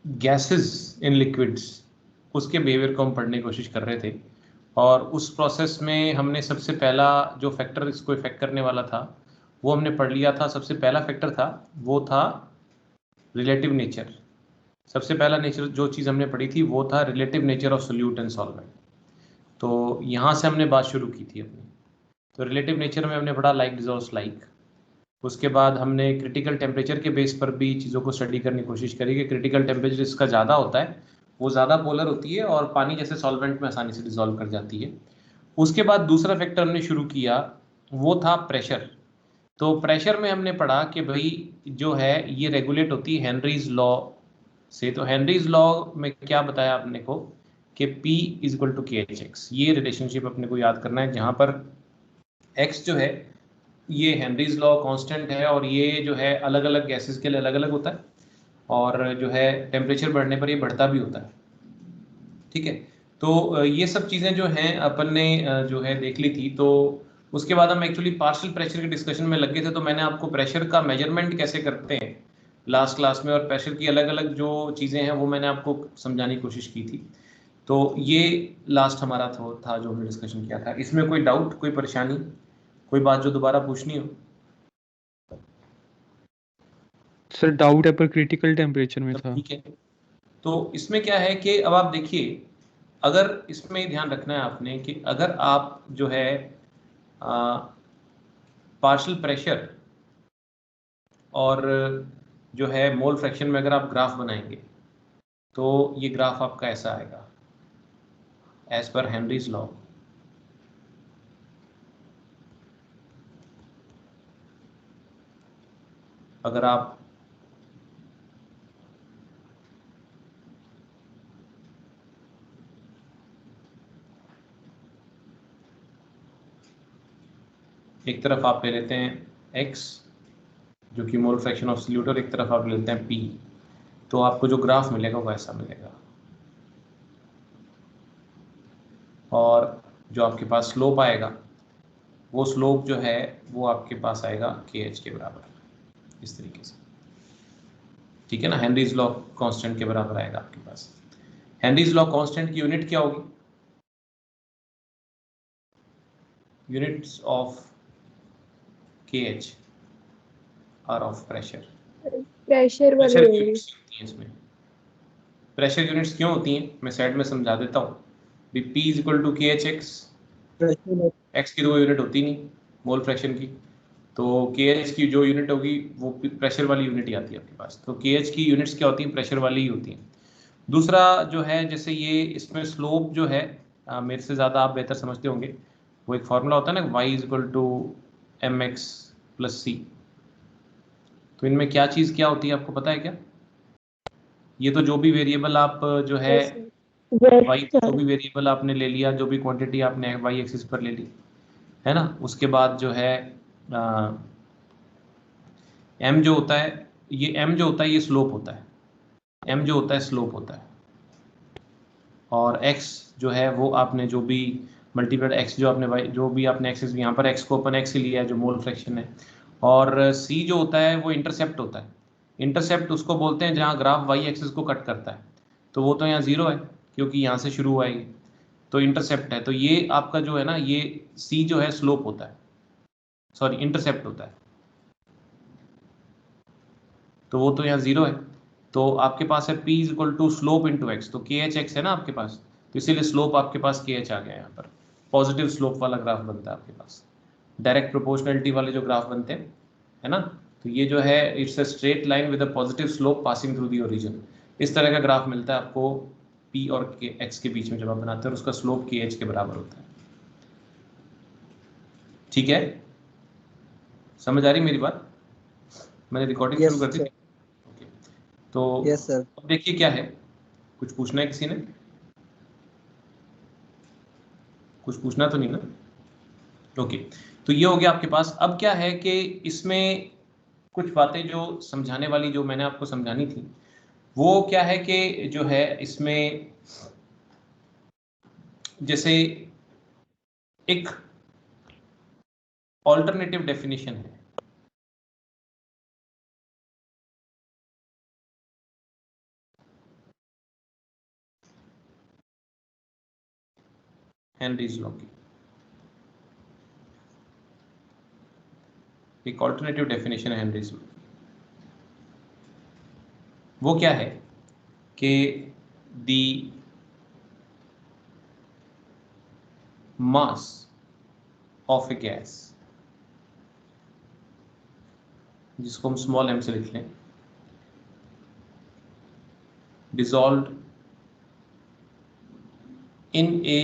Gases in liquids, उसके behaviour को हम पढ़ने की कोशिश कर रहे थे। और उस प्रोसेस में हमने सबसे पहला जो फैक्टर इसको इफेक्ट करने वाला था वो हमने पढ़ लिया था। सबसे पहला फैक्टर था वो था रिलेटिव नेचर। सबसे पहला नेचर जो चीज़ हमने पढ़ी थी वो था relative nature of solute and solvent. तो यहाँ से हमने बात शुरू की थी अपनी। तो रिलेटिव नेचर में हमने पढ़ा लाइक डिजॉल्व्स लाइक। उसके बाद हमने क्रिटिकल टेम्परेचर के बेस पर भी चीज़ों को स्टडी करने की कोशिश करी कि क्रिटिकल टेम्परेचर इसका ज़्यादा होता है, वो ज़्यादा पोलर होती है और पानी जैसे सॉल्वेंट में आसानी से डिजॉल्व कर जाती है। उसके बाद दूसरा फैक्टर हमने शुरू किया वो था प्रेशर। तो प्रेशर में हमने पढ़ा कि भाई जो है ये रेगुलेट होती है हेनरीज लॉ से। तो हेनरीज लॉ में क्या बताया आपने को कि P is equal to KH। ये रिलेशनशिप अपने को याद करना है, जहां पर X जो है ये हेनरीज लॉ कांस्टेंट है और ये जो है अलग अलग गैसेस के लिए अलग अलग होता है और जो है टेम्परेचर बढ़ने पर ये बढ़ता भी होता है। ठीक है, तो ये सब चीज़ें जो हैं अपन ने जो है देख ली थी। तो उसके बाद हम एक्चुअली पार्शियल प्रेशर के डिस्कशन में लगे थे। तो मैंने आपको प्रेशर का मेजरमेंट कैसे करते हैं लास्ट क्लास में और प्रेशर की अलग अलग जो चीज़ें हैं वो मैंने आपको समझाने की कोशिश की थी। तो ये लास्ट हमारा था जो हमने डिस्कशन किया था। इसमें कोई डाउट, कोई परेशानी, कोई बात जो दोबारा पूछनी हो? सर डाउट है पर क्रिटिकल टेम्परेचर में था। ठीक है, तो इसमें क्या है कि अब आप देखिए, अगर इसमें ध्यान रखना है आपने कि अगर आप जो है पार्शियल प्रेशर और जो है मोल फ्रैक्शन में अगर आप ग्राफ बनाएंगे तो ये ग्राफ आपका ऐसा आएगा एज पर हेनरीज लॉ। अगर आप एक तरफ आप ले लेते हैं x जो कि मोल फ्रैक्शन ऑफ सॉल्यूट और एक तरफ आप ले लेते हैं p, तो आपको जो ग्राफ मिलेगा वो ऐसा मिलेगा। और जो आपके पास स्लोप आएगा वो स्लोप जो है वो आपके पास आएगा KH के बराबर इस तरीके से। ठीक है ना, हेनरीज लॉ कांस्टेंट के बराबर आएगा आपके पास। हेनरीज लॉ कांस्टेंट की यूनिट क्या होगी? Units of KH are of pressure. Pressure वाली प्रेशर होगी। यूनिट्स होती हैं इसमें। प्रेशर यूनिट्स क्यों होती हैं मैं साइड में समझा देता हूँ। P is equal to KH। x की तो कोई यूनिट होती नहीं मोल फ्रैक्शन की, तो KH की जो यूनिट होगी वो प्रेशर वाली यूनिट ही आती है आपके पास। तो KH की यूनिट्स क्या होती हैं? प्रेशर वाली ही होती हैं। दूसरा जो है, जैसे ये इसमें स्लोप जो है मेरे से ज़्यादा आप बेहतर समझते होंगे, वो एक फॉर्मूला होता है ना y is equal to mx plus c। तो इनमें क्या चीज़ क्या होती है आपको पता है क्या? ये तो जो भी वेरिएबल आप जो है y जो भी वेरिएबल आपने ले लिया, जो भी क्वांटिटी आपने y एक्सिस पर ले ली है ना, उसके बाद जो है m जो होता है, ये m जो होता है ये स्लोप होता है। m जो होता है स्लोप होता है और x जो है वो आपने जो भी मल्टीप्लाइड x जो आपने y जो भी आपने एक्सिस यहाँ पर x को अपन x ही लिया है जो मोल फ्रैक्शन है। और c जो होता है वो इंटरसेप्ट होता है। इंटरसेप्ट उसको बोलते हैं जहाँ ग्राफ y एक्सिस को कट करता है। तो वो तो यहाँ जीरो है क्योंकि यहाँ से शुरू हुआ है ये, तो इंटरसेप्ट है। तो ये आपका जो है ना ये c जो है स्लोप होता है, सॉरी इंटरसेप्ट होता है। तो वो तो यहाँ जीरो है, तो आपके पास है P is equal to slope into x. तो KH x है ना आपके पास, तो इसीलिए स्लोप आपके पास KH आ गया यहाँ पर। पॉजिटिव स्लोप वाला ग्राफ बनता है आपके पास, डायरेक्ट प्रोपोर्शनलिटी वाले जो ग्राफ बनते हैं है ना। तो ये जो है it's a straight line with a positive slope passing through the origin. इस तरह का ग्राफ मिलता है आपको P और x के बीच में जब आप बनाते हैं और उसका स्लोप KH के बराबर होता है। ठीक है, समझ आ रही मेरी बात? मैंने रिकॉर्डिंग शुरू कर दी थी। ओके, तो अब देखिए क्या है, कुछ पूछना है किसी ने? कुछ पूछना तो नहीं ना? ओके, तो ये हो गया आपके पास। अब क्या है कि इसमें कुछ बातें जो समझाने वाली जो मैंने आपको समझानी थी वो क्या है कि जो है इसमें जैसे एक ऑल्टरनेटिव डेफिनेशन है। हेनरीज लॉ की। एक ऑल्टरनेटिव डेफिनेशन है हेनरीज लॉ। वो क्या है कि the mass of A gas, जिसको हम स्मॉल m से लिख लें, dissolved in a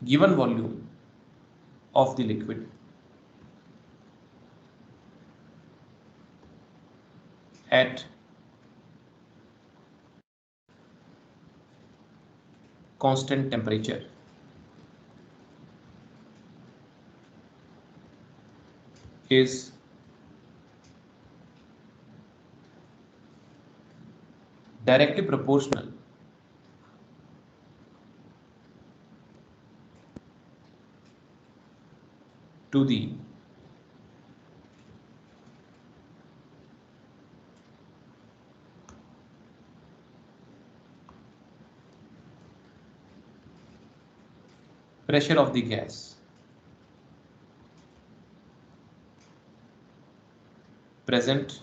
given volume of the liquid at constant temperature is directly proportional to the pressure of the gas present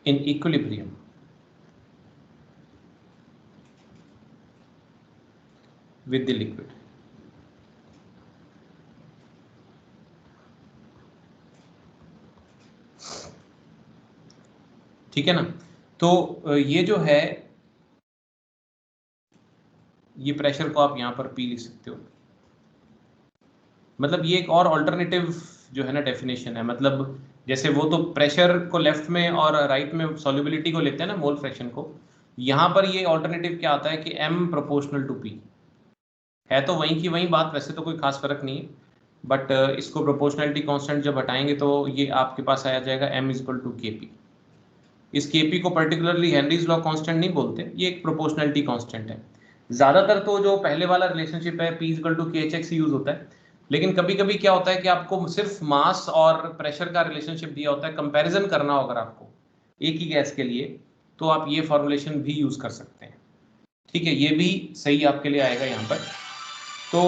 in equilibrium with the liquid। ठीक है ना। तो ये जो है, ये प्रेशर को आप यहां पर P लिख सकते हो। मतलब ये एक और अल्टरनेटिव जो है ना डेफिनेशन है। मतलब जैसे वो तो प्रेशर को लेफ्ट में और राइट में सॉल्युबिलिटी को लेते हैं ना, मोल फ्रैक्शन को, यहाँ पर ये अल्टरनेटिव क्या आता है कि m प्रोपोर्शनल टू p है। तो वहीं की वहीं बात, वैसे तो कोई खास फर्क नहीं है, बट इसको प्रोपोर्शनलिटी कांस्टेंट जब हटाएंगे तो ये आपके पास आया जाएगा m इक्वल टू kp। इस kp को पर्टिकुलरली हेनरीज लॉ कांस्टेंट नहीं बोलते, ये एक प्रोपोर्शनलिटी कांस्टेंट है। ज्यादातर तो जो पहले वाला रिलेशनशिप है p equal to kh use होता है, लेकिन कभी कभी क्या होता है कि आपको सिर्फ मास और प्रेशर का रिलेशनशिप दिया होता है, कंपैरिजन करना हो अगर आपको एक ही गैस के लिए, तो आप ये फॉर्मुलेशन भी यूज कर सकते हैं। ठीक है, ये भी सही आपके लिए आएगा यहाँ पर। तो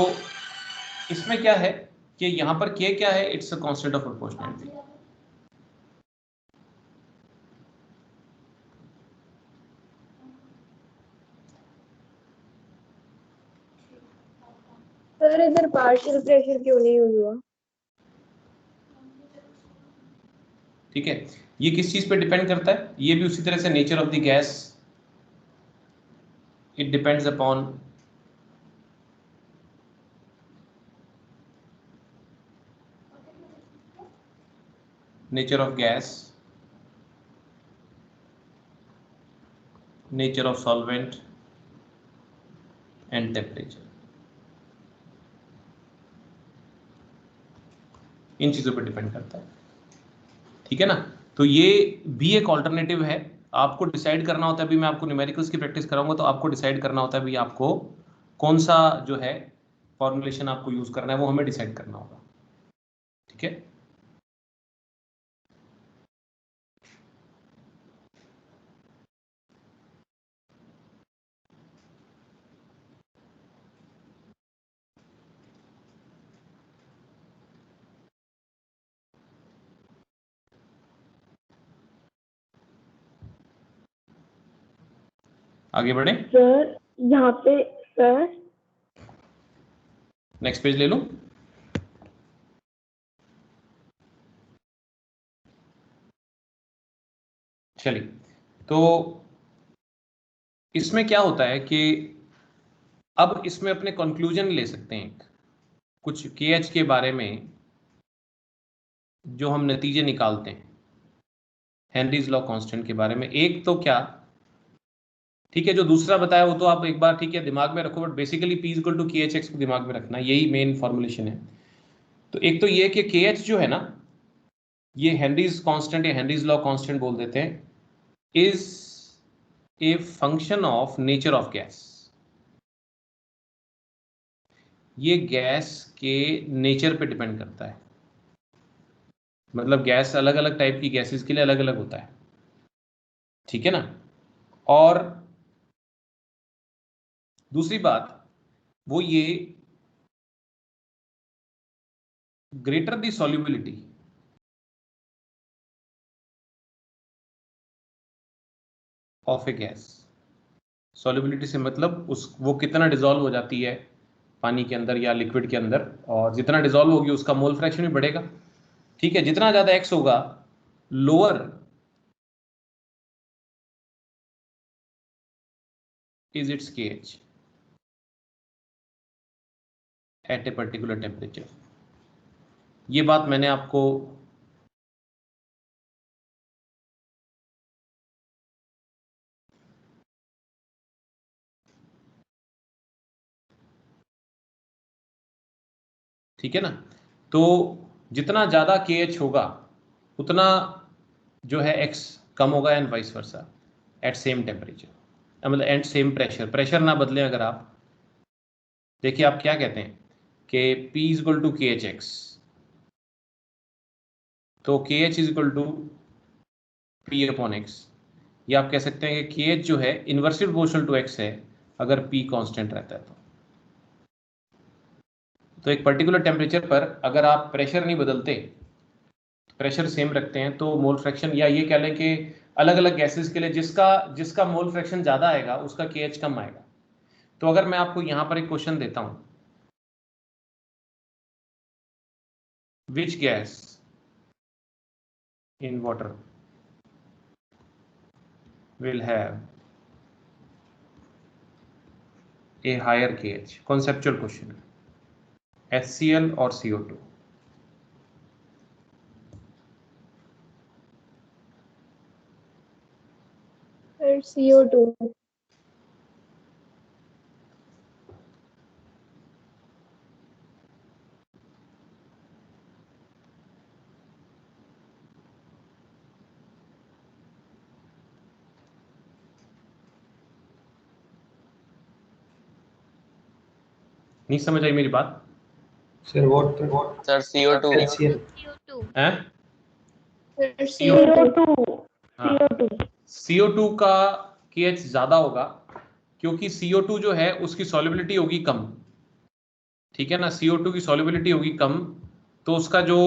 इसमें क्या है कि यहाँ पर k क्या है, it's a constant of proportionality. Sir इधर पार्शियल प्रेशर क्यों नहीं यूज हुआ? ठीक है, ये किस चीज पे डिपेंड करता है, ये भी उसी तरह से nature of the gas, it depends upon nature of gas, nature of solvent and temperature। इन चीजों पर डिपेंड करता है। ठीक है ना। तो ये भी एक ऑल्टरनेटिव है। आपको डिसाइड करना होता है, अभी मैं आपको न्यूमेरिकल्स की प्रैक्टिस कराऊंगा, तो आपको डिसाइड करना होता है भी आपको कौन सा जो है फॉर्मुलेशन आपको यूज करना है, वो हमें डिसाइड करना होगा। ठीक है, आगे बढ़े। सर यहाँ पे सर नेक्स्ट पेज ले लूं। चलिए, तो इसमें क्या होता है कि अब इसमें अपने कंक्लूजन ले सकते हैं कुछ KH के बारे में, जो हम नतीजे निकालते हैं हेनरीज लॉ कांस्टेंट के बारे में। एक तो क्या, ठीक है, जो दूसरा बताया वो तो आप एक बार ठीक है दिमाग में रखो, but basically P equal to KH को दिमाग में रखना, यही मेन फॉर्मुलेशन है। तो एक तो ये कि KH जो है ना, ये हेनरीज कांस्टेंट या हेनरीज लॉ कांस्टेंट बोल देते हैं, is a function of nature of gas. ये गैस के नेचर पे डिपेंड करता है। मतलब गैस अलग अलग टाइप की गैसेस के लिए अलग अलग होता है। ठीक है ना। और दूसरी बात वो ये, greater the solubility of A gas, solubility से मतलब उस वो कितना डिसॉल्व हो जाती है पानी के अंदर या लिक्विड के अंदर, और जितना डिसॉल्व होगी उसका मोल फ्रैक्शन भी बढ़ेगा। ठीक है, जितना ज्यादा एक्स होगा lower is it's KH at a particular temperature. ये बात मैंने आपको ठीक है ना। तो जितना ज्यादा KH होगा उतना जो है X कम होगा and vice versa at same temperature, मतलब एट सेम प्रेशर। प्रेशर ना बदलें अगर आप देखिए, आप क्या कहते हैं कि P is equal to KHX, तो KH is equal to P upon X। या आप कह सकते हैं कि KH जो है इनवर्सली प्रोपोर्शनल टू X है अगर P कांस्टेंट रहता है तो एक पर्टिकुलर टेम्परेचर पर अगर आप प्रेशर नहीं बदलते, प्रेशर सेम रखते हैं, तो मोल फ्रैक्शन, या ये कह लें कि अलग अलग गैसेस के लिए जिसका मोल फ्रैक्शन ज्यादा आएगा उसका KH कम आएगा। तो अगर मैं आपको यहां पर एक क्वेश्चन देता हूं, which gas in water will have a higher KH, conceptual question है, HCl और CO2। फिर CO2। नहीं समझ आई मेरी बात? Sir what sir CO2 HCl हैं? फिर CO2। हाँ, CO2 का KH ज्यादा होगा क्योंकि CO2 जो है उसकी सॉल्युबिलिटी होगी कम। ठीक है ना, CO2 की सॉल्युबिलिटी होगी कम, तो उसका जो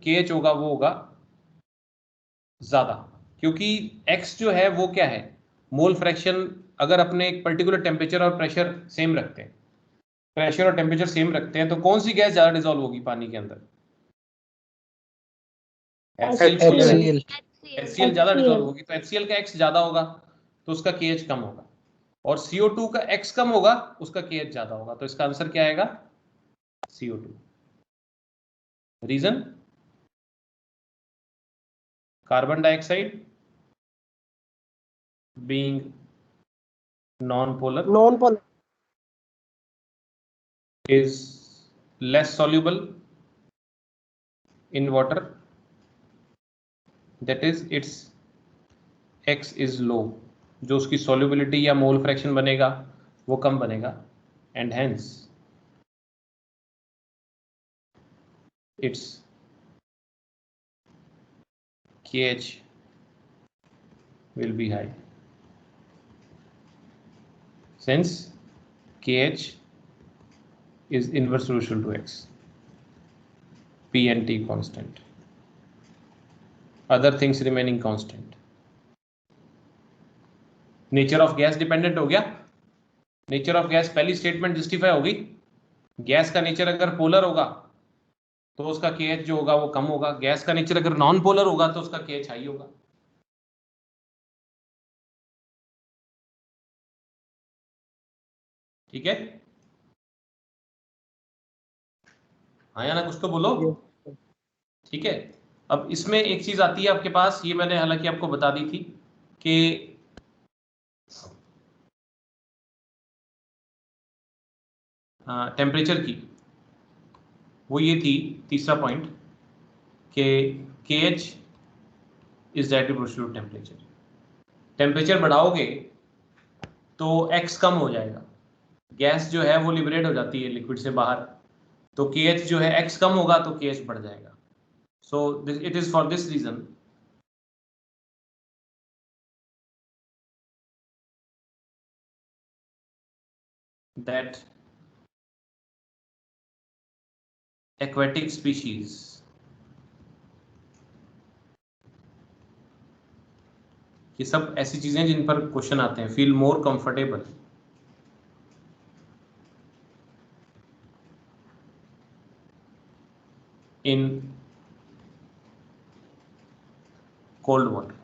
KH होगा वो होगा ज्यादा, क्योंकि X जो है वो क्या है, मोल फ्रैक्शन। अगर अपने एक पर्टिकुलर टेम्परेचर और प्रेशर सेम रखते हैं, प्रेशर और टेम्परेचर सेम रखते हैं, तो कौन सी गैस ज्यादा डिसॉल्व होगी पानी के अंदर? HCl ज्यादा डिसॉल्व होगी, तो HCl का X ज्यादा होगा तो उसका KH कम होगा, और CO2 का X कम होगा उसका KH ज्यादा होगा। तो इसका आंसर क्या आएगा? CO2। Reason, carbon dioxide being non-polar is less soluble in water, that is its X is low, जो उसकी solubility या मोल फ्रैक्शन बनेगा वो कम बनेगा, and hence its KH will be high, since KH is inverse proportional to X, P and T constant, other things remaining constant। Nature of gas dependent हो गया। Nature of gas पहली statement justify होगी। Gas का nature अगर polar होगा तो उसका KH जो होगा वो कम होगा, गैस का नेचर अगर नॉन पोलर होगा तो उसका KH हाई होगा। ठीक है, हाँ या ना, कुछ तो बोलो। ठीक है, अब इसमें एक चीज आती है आपके पास, ये मैंने हालांकि आपको बता दी थी कि टेम्परेचर की, वो ये थी तीसरा पॉइंट कि KH is directly proportional to temperature. Temperature बढ़ाओगे तो X कम हो जाएगा, गैस जो है वो लिबरेट हो जाती है लिक्विड से बाहर, तो KH जो है X कम होगा तो KH बढ़ जाएगा। So it is for this reason that aquatic species ये सब ऐसी चीजें जिन पर क्वेश्चन आते हैं। Feel more comfortable in cold water.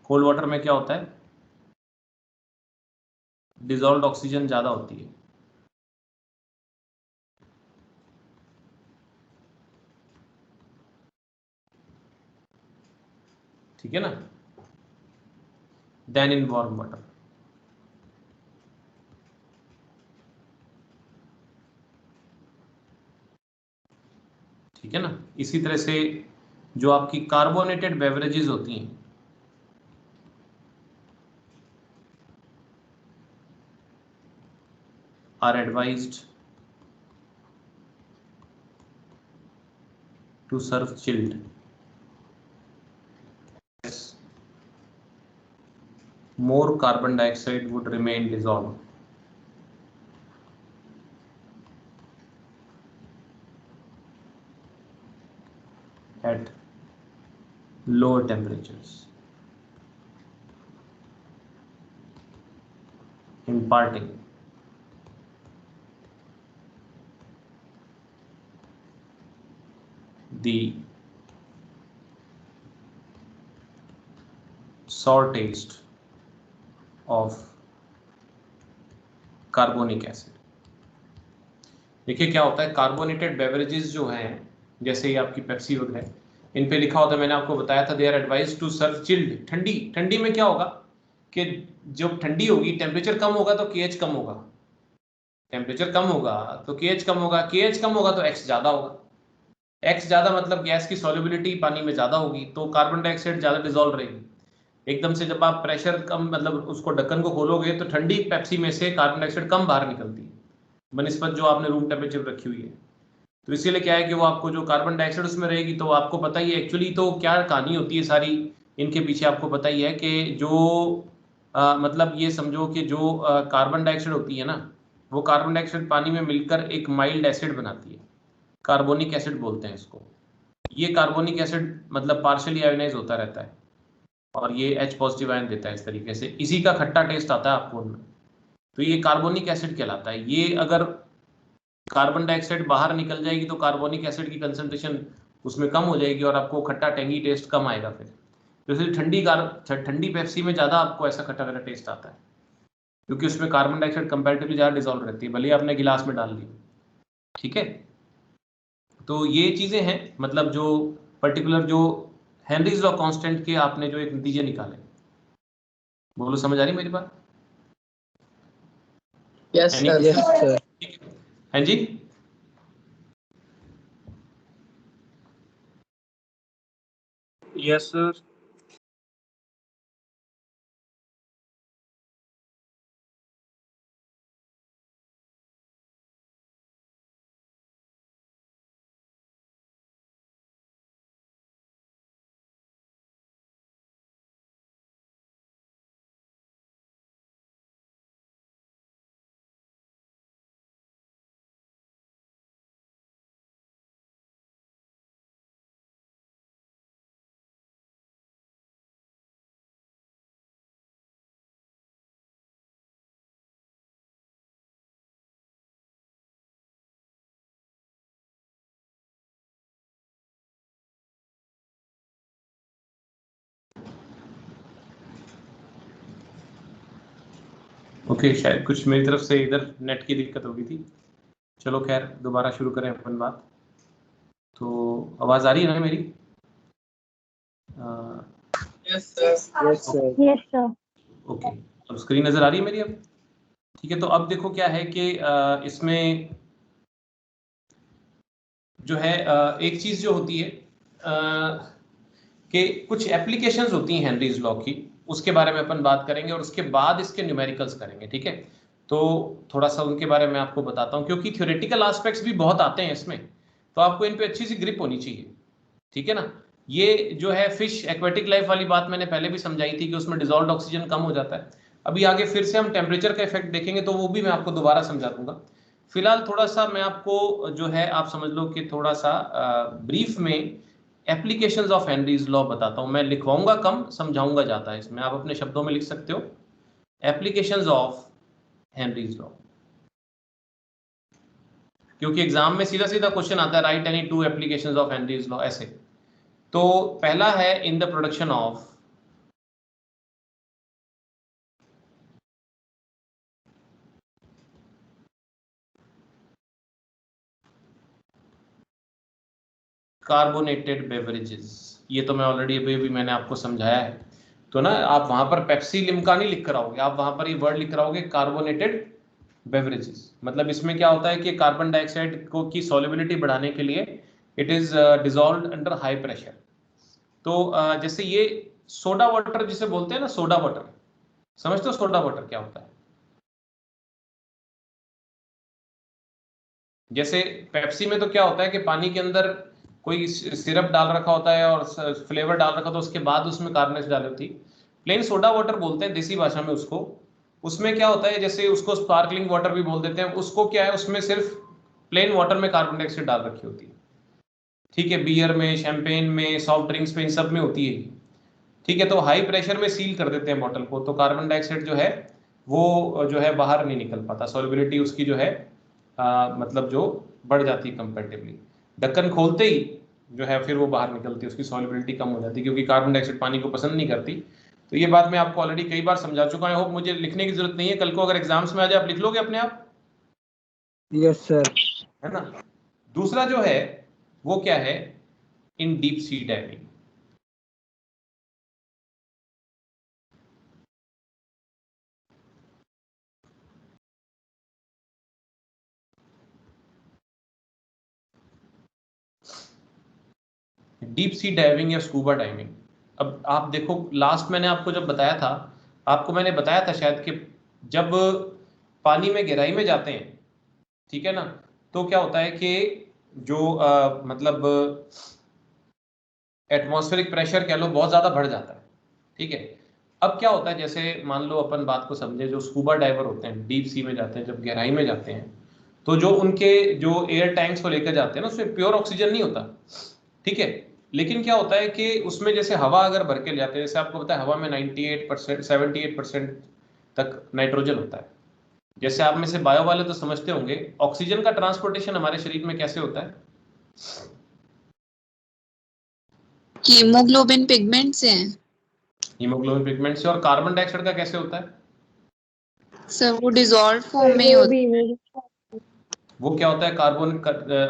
Cold water में क्या होता है, डिजॉल्व्ड ऑक्सीजन ज्यादा होती है। ठीक है ना, देन इन वार्म वाटर। ठीक है ना। इसी तरह से जो आपकी कार्बोनेटेड बेवरेजेस होती हैं, are advised to serve chilled. More carbon dioxide would remain dissolved at lower temperatures, imparting the sour taste of carbonic acid. देखिए क्या होता है, कार्बोनेटेड बेवरेजेस जो हैं, जैसे ही आपकी पेप्सी वगैरह, इन पे लिखा होता है, मैंने आपको बताया था, they are advised to serve chilled. ठंडी, ठंडी में क्या होगा कि जब ठंडी होगी, टेम्परेचर कम होगा तो केएच कम होगा, टेम्परेचर कम होगा तो केएच कम होगा, केएच कम होगा तो एक्स ज्यादा होगा, एक्स ज्यादा मतलब गैस की सॉल्युबिलिटी पानी में ज्यादा होगी, तो कार्बन डाइऑक्साइड ज्यादा डिसॉल्व रहेगी। एकदम से जब आप प्रेशर कम, मतलब उसको ढक्कन को खोलोगे तो ठंडी पेप्सी में से कार्बन डाइऑक्साइड कम बाहर निकलती है बनिस्बत जो आपने रूम टेम्परेचर रखी हुई है। तो इसीलिए क्या है कि वो आपको जो कार्बन डाइऑक्साइड उसमें रहेगी, तो आपको पता ही है एक्चुअली तो क्या कहानी होती है सारी इनके पीछे, आपको पता ही है कि जो मतलब ये समझो कि जो कार्बन डाइऑक्साइड होती है ना, वो कार्बन डाइऑक्साइड पानी में मिलकर एक माइल्ड एसिड बनाती है, कार्बोनिक एसिड बोलते हैं इसको। ये कार्बोनिक एसिड मतलब पार्शियली आयोनाइज होता रहता है और ये H पॉजिटिव आयन देता है इस तरीके से, इसी का खट्टा टेस्ट आता है आपको उनमें, तो ये कार्बोनिक एसिड कहलाता है। ये अगर कार्बन डाइऑक्साइड बाहर निकल जाएगी तो कार्बोनिक एसिड की कंसंट्रेशन उसमें कम हो जाएगी और आपको खट्टा टेंगी टेस्ट कम आएगा। फिर तो इसलिए ठंडी पेप्सी में ज़्यादा आपको ऐसा खट्टा खट्टा टेस्ट आता है, क्योंकि उसमें कार्बन डाइऑक्साइड कंपैरेटिवली ज़्यादा डिसॉल्व रहती है, भले आपने गिलास में डाल ली। ठीक है, तो ये चीज़ें हैं, मतलब जो पर्टिकुलर जो हेनरीज लॉ कांस्टेंट के आपने जो एक नतीजे निकाले। बोलो, समझ आ रही मेरी बात? Yes sir. हाँ जी, यस सर। ओके, शायद कुछ मेरी तरफ से इधर नेट की दिक्कत हो गई थी। चलो खैर, दोबारा शुरू करें अपन बात। तो आवाज़ आ रही है ना मेरी? Yes sir. Yes, sir. Okay, अब स्क्रीन नज़र आ रही है मेरी अब? ठीक है, तो अब देखो क्या है कि इसमें जो है एक चीज़ जो होती है कि कुछ एप्लीकेशंस होती हैं हेनरीज लॉ की, उसके बारे में अपन बात करेंगे और उसके बाद इसके न्यूमेरिकल्स करेंगे। ठीक है, तो थोड़ा सा उनके बारे में आपको बताता हूँ, क्योंकि थ्योरेटिकल एस्पेक्ट्स भी बहुत आते हैं इसमें, तो आपको इन पे अच्छी सी ग्रिप होनी चाहिए। ठीक है ना। ये जो है फिश एक्वेटिक लाइफ वाली बात मैंने पहले भी समझाई थी कि उसमें डिसॉल्व्ड ऑक्सीजन कम हो जाता है। अभी आगे फिर से हम टेम्परेचर का इफेक्ट देखेंगे तो वो भी मैं आपको दोबारा समझा दूंगा। फिलहाल थोड़ा सा मैं आपको जो है आप समझ लो कि थोड़ा सा ब्रीफ में एप्लीकेशंस ऑफ हेनरीज लॉ बताता हूं। मैं लिखवाऊंगा कम, समझाऊंगा ज्यादा, इसमें आप अपने शब्दों में लिख सकते हो एप्लीकेशंस ऑफ हेनरीज लॉ, क्योंकि एग्जाम में सीधा सीधा क्वेश्चन आता है right any two applications of Henry's law ऐसे। तो पहला है in the production of carbonated beverages. ये तो मैं ऑलरेडी अभी भी मैंने आपको समझाया है। तो ना आप वहां पर पेप्सी लिम्का नहीं लिख कर आओगे, आप वहां पर ये वर्ड लिख कर आओगे कार्बोनेटेड बेवरेजेस। मतलब इसमें क्या होता है कि कार्बन डाइऑक्साइड को की सॉल्युबिलिटी बढ़ाने के लिए it is dissolved under high pressure. तो जैसे ये सोडा वाटर जिसे बोलते हैं ना, सोडा वाटर, समझते हो सोडा वाटर क्या होता है? जैसे पेप्सी में तो क्या होता है कि पानी के अंदर कोई सिरप डाल रखा होता है और फ्लेवर डाल रखा होता है, उसके बाद उसमें कार्बोनेट्स डाली होती। प्लेन सोडा वाटर बोलते हैं देसी भाषा में उसको। उसमें क्या होता है, जैसे उसको स्पार्कलिंग वाटर भी बोल देते हैं, उसको क्या है उसमें सिर्फ प्लेन वाटर में कार्बन डाइऑक्साइड डाल रखी होती है। ठीक है, बियर में, शैंपेन में, सॉफ्ट ड्रिंक्स में, इन सब में होती है। ठीक है, तो हाई प्रेशर में सील कर देते हैं बॉटल को, तो कार्बन डाइऑक्साइड जो है वो जो है बाहर नहीं निकल पाता, सॉल्युबिलिटी उसकी जो है मतलब जो बढ़ जाती है कंपैरेटिवली। ढक्कन खोलते ही जो है फिर वो बाहर निकलती है, उसकी सॉल्युबिलिटी कम हो जाती है, क्योंकि कार्बन डाइऑक्साइड पानी को पसंद नहीं करती। तो ये बात मैं आपको ऑलरेडी कई बार समझा चुका हूं, मुझे लिखने की जरूरत नहीं है। कल को अगर एग्जाम्स में आ जाए आप लिख लोगे अपने आप? Yes sir. है ना। दूसरा जो है वो क्या है, इन deep sea diving. Deep sea diving या स्कूबा डाइविंग। अब आप देखो, लास्ट मैंने आपको जब बताया था, आपको मैंने बताया था शायद कि जब पानी में गहराई में जाते हैं, ठीक है ना, तो क्या होता है कि जो मतलब एटमॉस्फेरिक प्रेशर कह लो बहुत ज्यादा बढ़ जाता है। ठीक है, अब क्या होता है, जैसे मान लो अपन बात को समझे, जो स्कूबा डाइवर होते हैं डीप सी में जाते हैं, जब गहराई में जाते हैं, तो जो उनके जो एयर टैंक्स को लेकर जाते हैं ना, उसमें प्योर ऑक्सीजन नहीं होता। ठीक है, लेकिन क्या होता है कि उसमें जैसे हवा अगर भर के ले जाते हैं, जैसे आपको पता है हवा में 98% 78% तक नाइट्रोजन होता है। जैसे आप में से बायो वाले तो समझते होंगे, ऑक्सीजन का ट्रांसपोर्टेशन हमारे शरीर में कैसे होता है? हीमोग्लोबिन पिगमेंट से है हीमोग्लोबिन पिगमेंट से। और कार्बन डाइऑक्साइड का कैसे होता है? सर, वो डिसॉल्व फॉर्म सर में वो होता भी में वो क्या होता है,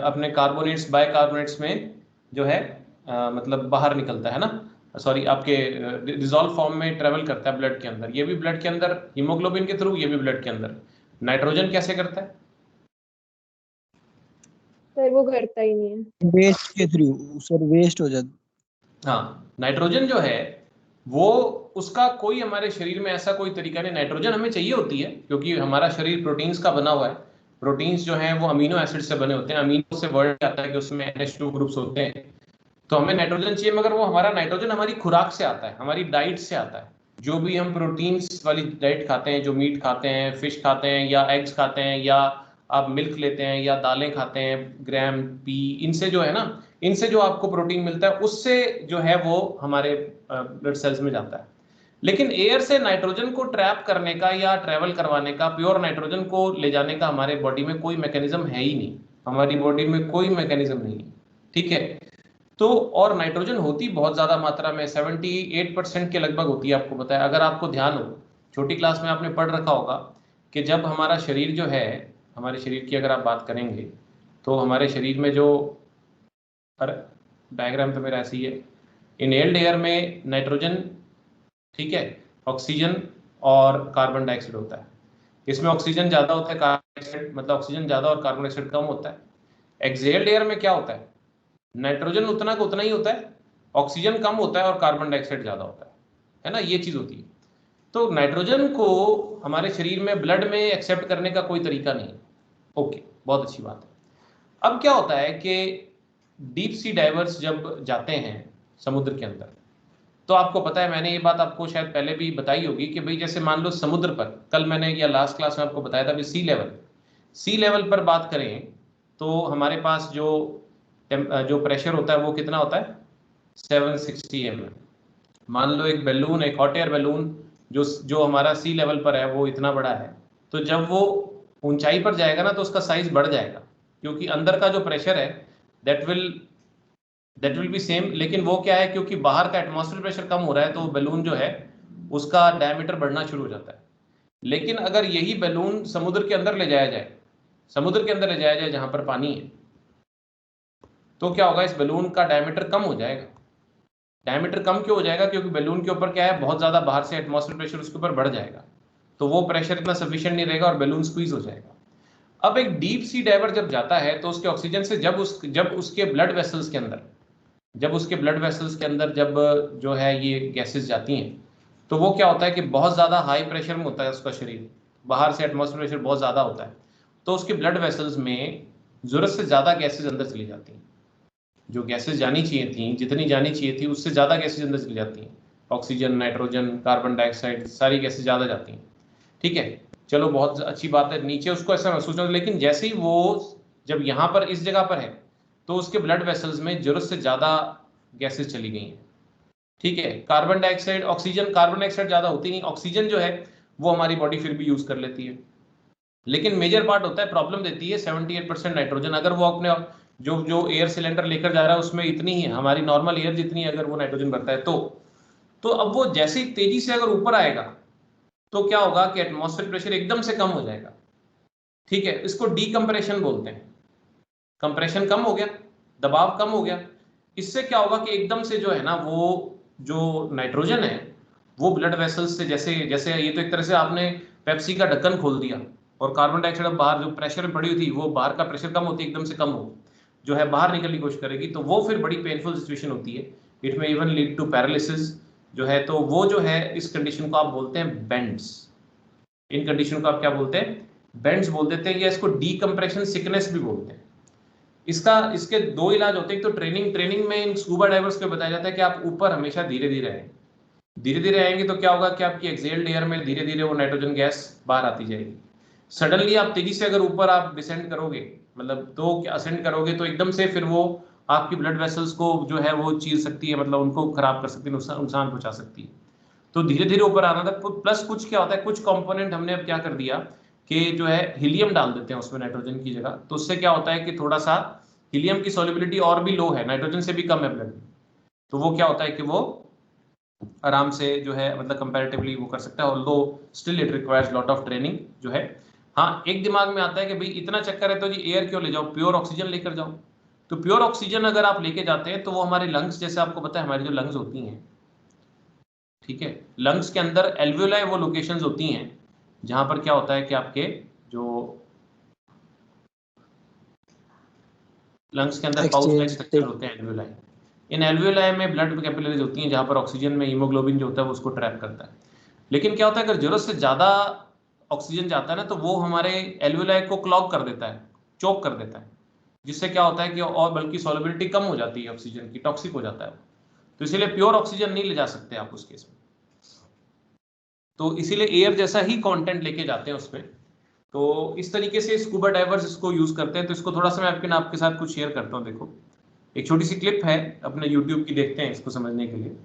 अपने कार्बोनेट्स बाइकार्बोनेट्स में जो है मतलब बाहर निकलता है ना, सॉरी आपके डिसॉल्व फॉर्म में ट्रेवल करता है ब्लड के अंदर। ये भी ब्लड के अंदर हीमोग्लोबिन के थ्रू, ये भी ब्लड के अंदर। नाइट्रोजन कैसे करता है? सर वो करता ही नहीं है। वेस्ट के थ्रू सर, वेस्ट हो जाता। हाँ, नाइट्रोजन जो है वो, उसका कोई हमारे शरीर में ऐसा कोई तरीका नहीं। नाइट्रोजन हमें चाहिए होती है क्योंकि हमारा शरीर प्रोटीन्स का बना हुआ है। प्रोटीन्स जो हैं वो अमीनो एसिड से बने होते हैं। अमीनो से वर्ड आता है कि उसमें NH2 ग्रुप्स होते हैं, तो हमें नाइट्रोजन चाहिए। मगर वो हमारा नाइट्रोजन हमारी खुराक से आता है, हमारी डाइट से आता है। जो भी हम प्रोटीन्स वाली डाइट खाते हैं, जो मीट खाते हैं, फिश खाते हैं, या एग्स खाते हैं, या आप मिल्क लेते हैं, या दालें खाते हैं, ग्राम पी, इनसे जो है ना, इनसे जो आपको प्रोटीन मिलता है, उससे जो है वो हमारे ब्लड सेल्स में जाता है। लेकिन एयर से नाइट्रोजन को ट्रैप करने का या ट्रेवल करवाने का, प्योर नाइट्रोजन को ले जाने का हमारे बॉडी में कोई मैकेनिज्म है ही नहीं। हमारी बॉडी में कोई मैकेनिज्म नहीं है। ठीक है, तो और नाइट्रोजन होती बहुत ज्यादा मात्रा में, 78% के लगभग होती है। आपको पता है, अगर आपको ध्यान हो, छोटी क्लास में आपने पढ़ रखा होगा कि जब हमारा शरीर जो है, हमारे शरीर की अगर आप बात करेंगे, तो हमारे शरीर में जो, अरे डायग्राम तो मेरा ऐसी है, इनहेल्ड एयर में नाइट्रोजन, ठीक है, ऑक्सीजन और कार्बन डाइऑक्साइड होता है। इसमें ऑक्सीजन ज्यादा होता है, कार्बन डाइऑक्साइड मतलब ऑक्सीजन ज्यादा और कार्बन डाइऑक्साइड कम होता है। एक्सहेल्ड एयर में क्या होता है, नाइट्रोजन उतना का उतना ही होता है, ऑक्सीजन कम होता है और कार्बन डाइऑक्साइड ज्यादा होता है ना, ये चीज होती है। तो नाइट्रोजन को हमारे शरीर में ब्लड में एक्सेप्ट करने का कोई तरीका नहीं है। ओके, बहुत अच्छी बात है। अब क्या होता है कि डीप सी डाइवर्स जब जाते हैं समुद्र के अंदर, तो आपको पता है, मैंने ये बात आपको शायद पहले भी बताई होगी कि भाई जैसे मान लो समुद्र पर, कल मैंने या लास्ट क्लास में आपको बताया था कि सी लेवल पर बात करें तो हमारे पास जो प्रेशर होता है वो कितना होता है 760 mm। मान लो एक बैलून, एक हॉट एयर बैलून जो हमारा सी लेवल पर है वो इतना बड़ा है, तो जब वो ऊंचाई पर जाएगा ना तो उसका साइज बढ़ जाएगा, क्योंकि अंदर का जो प्रेशर है दैट विल बी सेम, लेकिन वो क्या है, क्योंकि बाहर का एटमॉस्फेयर प्रेशर कम हो रहा है तो बैलून जो है उसका डायमीटर बढ़ना शुरू हो जाता है। लेकिन अगर यही बैलून समुद्र के अंदर ले जाया जाए जहां पर पानी है, तो क्या होगा, इस बैलून का डायमीटर कम हो जाएगा। डायमीटर कम क्यों हो जाएगा, क्योंकि बैलून के ऊपर क्या है, बहुत ज्यादा बाहर से एटमॉस्फेयर प्रेशर उसके ऊपर बढ़ जाएगा, तो वो प्रेशर इतना सफिशिएंट नहीं रहेगा और बैलून स्क्वीज हो जाएगा। अब एक डीप सी डाइवर जब जाता है तो उसके ऑक्सीजन से जब उसके ब्लड वेसल्स के अंदर जब जो है ये गैसेस जाती हैं, तो वो क्या होता है कि बहुत ज़्यादा हाई प्रेशर में होता है उसका शरीर, बाहर से एटमॉस्फेयर प्रेशर बहुत ज़्यादा होता है, तो उसके ब्लड वेसल्स में ज़रूरत से ज़्यादा गैसेस अंदर चली जाती हैं। जो गैसेस जानी चाहिए थी, जितनी जानी चाहिए थी उससे ज़्यादा गैसेस अंदर चली जाती हैं। ऑक्सीजन, नाइट्रोजन, कार्बन डाइऑक्साइड, सारी गैसेस ज़्यादा जाती हैं। ठीक है, चलो बहुत अच्छी बात है, नीचे उसको ऐसा महसूस होता है, लेकिन जैसे ही वो जब यहाँ पर इस जगह पर है तो उसके ब्लड वेसल्स में जरूरत से ज़्यादा गैसेस चली गई हैं। ठीक है, carbon dioxide, oxygen, carbon dioxide ज़्यादा होती नहीं, ऑक्सीजन जो है वो हमारी बॉडी फिर भी यूज़ कर लेती है, लेकिन मेजर पार्ट होता है, प्रॉब्लम देती है 78% नाइट्रोजन। अगर वो अपने जो एयर सिलेंडर लेकर जा रहा है उसमें इतनी ही, हमारी नॉर्मल एयर जितनी अगर वो नाइट्रोजन भरता है, तो अब वो जैसे ही तेजी से अगर ऊपर आएगा तो क्या होगा कि एटमॉस्फेयर प्रेशर एकदम से कम हो जाएगा। ठीक है, इसको डीकम्प्रेशन बोलते हैं। कंप्रेशन कम हो गया, दबाव कम हो गया, इससे क्या होगा कि एकदम से जो है ना, वो जो नाइट्रोजन है वो ब्लड वेसल्स से जैसे ये तो एक तरह से आपने पेप्सी का ढक्कन खोल दिया और कार्बन डाइऑक्साइड बाहर जो प्रेशर में पड़ी हुई थी, वो बाहर का प्रेशर कम होती है, एकदम से कम हो जो है बाहर निकलने की कोशिश करेगी, तो वो फिर बड़ी पेनफुल सिचुएशन होती है। इट में इवन लीड टू पैरालिसिस जो है, तो वो जो है इस कंडीशन को आप बोलते हैं बेंड्स। इन कंडीशन को आप क्या बोलते हैं, बेंड्स बोल देते हैं, या इसको डीकम्प्रेशन सिकनेस भी बोलते हैं। इसके दो इलाज होते हैं। तो ट्रेनिंग में इन स्कूबा डाइवर्स को बताया जाता है कि आप ऊपर हमेशा धीरे धीरे आएंगे तो क्या होगा कि आपकी एक्सेल्ड एयर में धीरे धीरे वो नाइट्रोजन गैस बाहर आती जाएगी। सडनली आप तेजी से अगर ऊपर आप डिसेंड करोगे, मतलब तो असेंड करोगे, तो एकदम से फिर वो आपकी ब्लड वेसल्स को जो है वो चीर सकती है, मतलब उनको खराब कर सकती है, नुकसान पहुंचा सकती है। तो धीरे धीरे ऊपर आना था। प्लस कुछ क्या होता है, कुछ कंपोनेंट हमने अब क्या कर दिया कि जो है हीलियम डाल देते हैं उसमें नाइट्रोजन की जगह, तो उससे क्या होता है कि थोड़ा सा हीलियम की सॉल्युबिलिटी और भी लो है, नाइट्रोजन से भी कम है ब्लड में, तो वो क्या होता है कि वो आराम से जो है मतलब कंपैरेटिवली वो कर सकता है, although still it requires lot of training जो है। हाँ, एक दिमाग में आता है कि भाई इतना चक्कर है तो जी एयर क्यों ले जाओ, प्योर ऑक्सीजन लेकर जाओ। तो प्योर ऑक्सीजन अगर आप लेके जाते हैं तो वो हमारे लंग्स, जैसे आपको पता है हमारी जो लंग्स होती हैं, ठीक है, लंग्स के अंदर एल्वियोलाई वो लोकेशंस होती हैं जहां पर क्या होता है कि आपके जो लंग्स के अंदर पाउच लाइक स्ट्रक्चर होते हैं एल्वियोलाई, इन एल्वियोलाई में ब्लड कैपिलरीज होती हैं जहां पर ऑक्सीजन में हीमोग्लोबिन जो होता है वो उसको ट्रैप करता है। लेकिन क्या होता है, अगर जरूरत से ज्यादा ऑक्सीजन जाता है ना तो वो हमारे एल्वियोलाई को क्लॉग कर देता है, चोक कर देता है, जिससे क्या होता है कि और बल्कि सॉल्युबिलिटी कम हो जाती है ऑक्सीजन की, टॉक्सिक हो जाता है। तो इसीलिए प्योर ऑक्सीजन नहीं ले जा सकते आप उस केस में, तो इसीलिए एयर जैसा ही कंटेंट लेके जाते हैं उसमें। तो इस तरीके से स्कूबा डाइवर्स इसको यूज करते हैं। तो इसको थोड़ा सा मैं आपके साथ कुछ शेयर करता हूँ। देखो, एक छोटी सी क्लिप है अपने यूट्यूब की, देखते हैं इसको समझने के लिए।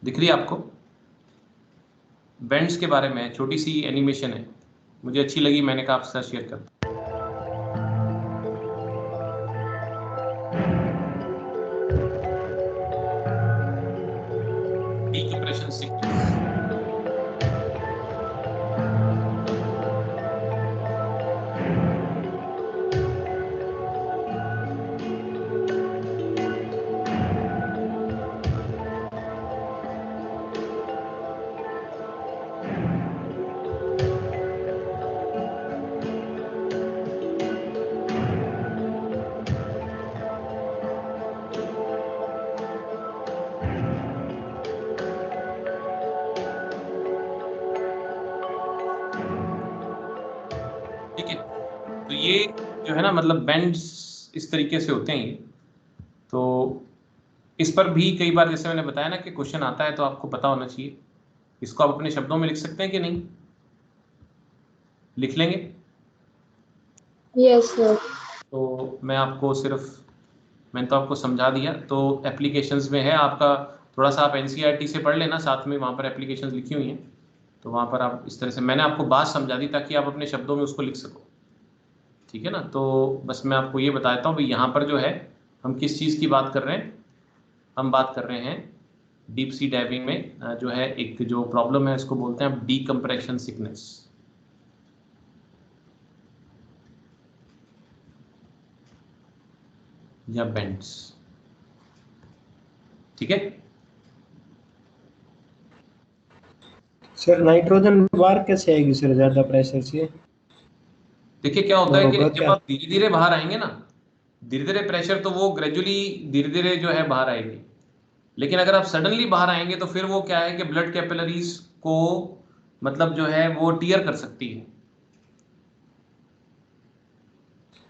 दिख रही है आपको? बेंड्स के बारे में छोटी सी एनिमेशन है, मुझे अच्छी लगी, मैंने कहा आपके साथ शेयर करता। Decompression sickness. ये जो है ना मतलब बेंड्स इस तरीके से होते हैं ये। तो इस पर भी कई बार जैसे मैंने बताया ना कि क्वेश्चन आता है तो आपको पता होना चाहिए। इसको आप अपने शब्दों में लिख सकते हैं कि नहीं, लिख लेंगे? Yes sir. तो मैं आपको मैंने तो आपको समझा दिया। तो एप्लीकेशंस में है आपका, थोड़ा सा आप एनसीईआरटी से पढ़ लेना, साथ में वहाँ पर एप्लीकेशंस लिखी हुई हैं, तो वहाँ पर आप इस तरह से मैंने आपको बात समझा दी ताकि आप अपने शब्दों में उसको लिख सको, ठीक है ना। तो बस मैं आपको ये बताता हूँ भाई यहाँ पर जो है हम किस चीज़ की बात कर रहे हैं। हम बात कर रहे हैं डीप सी डाइविंग में जो है एक जो प्रॉब्लम है इसको बोलते हैं डीकम्प्रेशन सिकनेस या बेंड्स, ठीक है। सर नाइट्रोजन बाहर कैसे आएगी सर ज्यादा प्रेशर से? देखिए क्या होता है कि होगा जब क्या? आप धीरे धीरे बाहर आएंगे ना, धीरे धीरे प्रेशर तो वो ग्रेजुअली धीरे धीरे जो है बाहर आएगी। लेकिन अगर आप सडनली बाहर आएंगे तो फिर वो क्या है कि ब्लड कैपिलरीज को मतलब जो है वो टीयर कर सकती है।